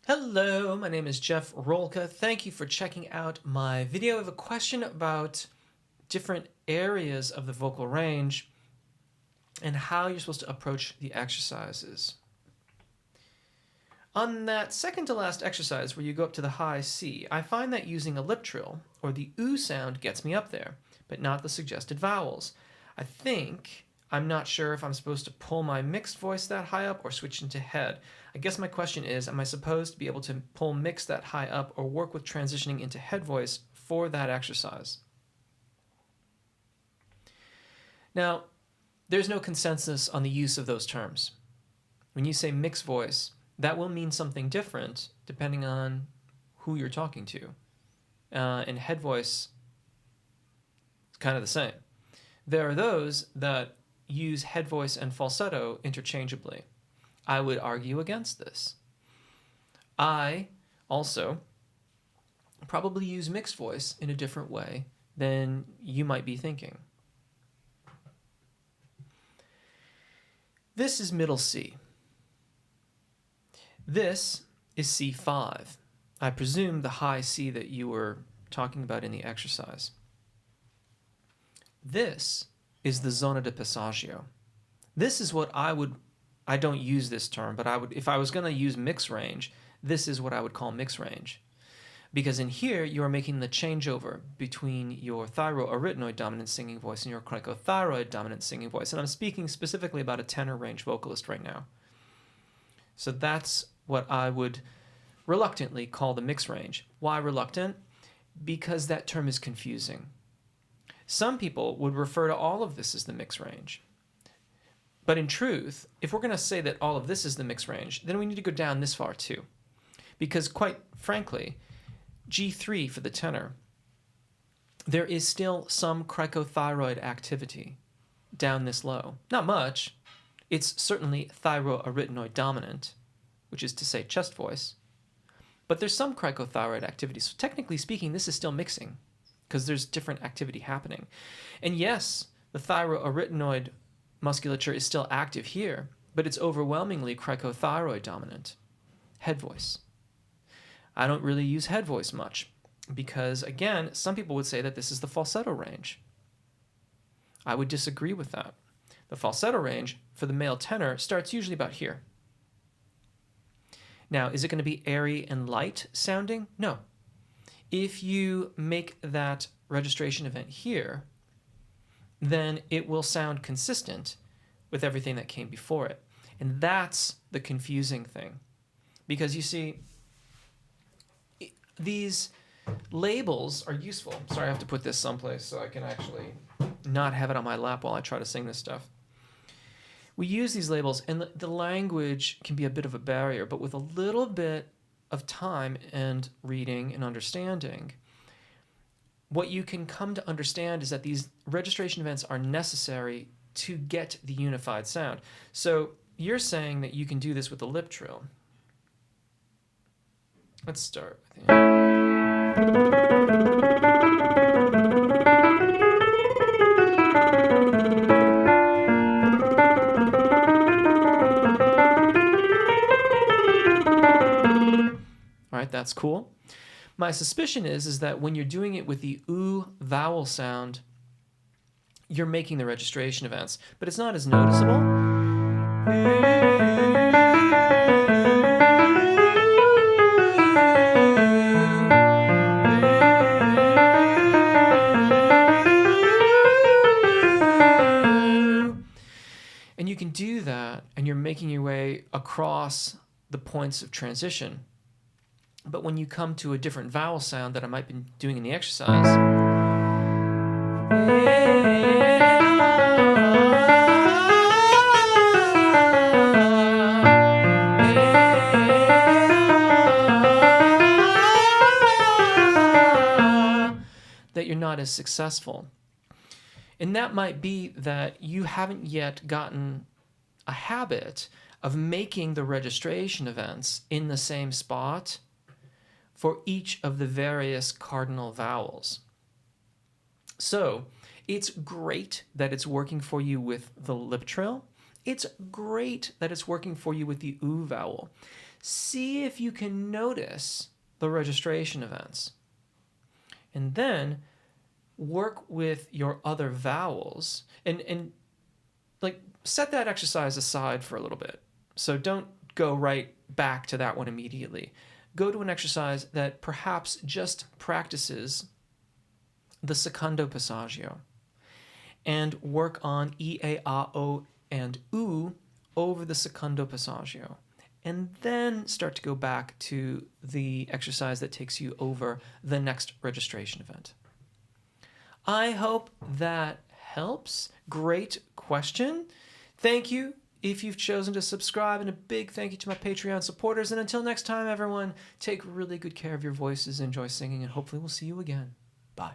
Hello, my name is Jeff Rolka. Thank you for checking out my video. I have a question about different areas of the vocal range and how you're supposed to approach the exercises. On that second to last exercise where you go up to the high C, I find that using a lip trill or the oo sound gets me up there, but not the suggested vowels. I'm not sure if I'm supposed to pull my mixed voice that high up or switch into head. I guess my question is, am I supposed to be able to pull mix that high up or work with transitioning into head voice for that exercise? Now, there's no consensus on the use of those terms. When you say mixed voice, that will mean something different depending on who you're talking to. And head voice is kind of the same. There are those that use head voice and falsetto interchangeably. I would argue against this. I also probably use mixed voice in a different way than you might be thinking. This is middle C. This is C5. I presume the high C that you were talking about in the exercise. This is the zona de passaggio. This is what I don't use this term, but if I was going to use mix range, this is what I would call mix range. Because in here, you are making the changeover between your thyroarytenoid dominant singing voice and your cricothyroid dominant singing voice. And I'm speaking specifically about a tenor range vocalist right now. So that's what I would reluctantly call the mix range. Why reluctant? Because that term is confusing. Some people would refer to all of this as the mix range. But in truth, if we're going to say that all of this is the mix range, then we need to go down this far too. Because quite frankly, G3 for the tenor, there is still some cricothyroid activity down this low. Not much. It's certainly thyroarytenoid dominant, which is to say chest voice. But there's some cricothyroid activity. So technically speaking, this is still mixing because there's different activity happening. And yes, the thyroarytenoid musculature is still active here, but it's overwhelmingly cricothyroid dominant. Head voice. I don't really use head voice much because, again, some people would say that this is the falsetto range. I would disagree with that. The falsetto range for the male tenor starts usually about here. Now, is it going to be airy and light sounding? No. If you make that registration event here, then it will sound consistent with everything that came before it. And that's the confusing thing. Because you see, these labels are useful. Sorry, I have to put this someplace so I can actually not have it on my lap while I try to sing this stuff. We use these labels, and the language can be a bit of a barrier, but with a little bit of time and reading and understanding, what you can come to understand is that these registration events are necessary to get the unified sound. So you're saying that you can do this with a lip trill. Let's start with you. All right, that's cool. My suspicion is that when you're doing it with the oo vowel sound, you're making the registration events, but it's not as noticeable. And you can do that, and you're making your way across the points of transition. But when you come to a different vowel sound that I might be doing in the exercise, that you're not as successful. And that might be that you haven't yet gotten a habit of making the registration events in the same spot for each of the various cardinal vowels. So it's great that it's working for you with the lip trill. It's great that it's working for you with the oo vowel. see if you can notice the registration events. And then work with your other vowels and like set that exercise aside for a little bit. So don't go right back to that one immediately. Go to an exercise that perhaps just practices the secondo passaggio and work on E, A, A, O, and U over the secondo passaggio. And then start to go back to the exercise that takes you over the next registration event. I hope that helps. Great question. Thank you if you've chosen to subscribe, and a big thank you to my Patreon supporters. And until next time, everyone, take really good care of your voices, enjoy singing, and hopefully we'll see you again. Bye.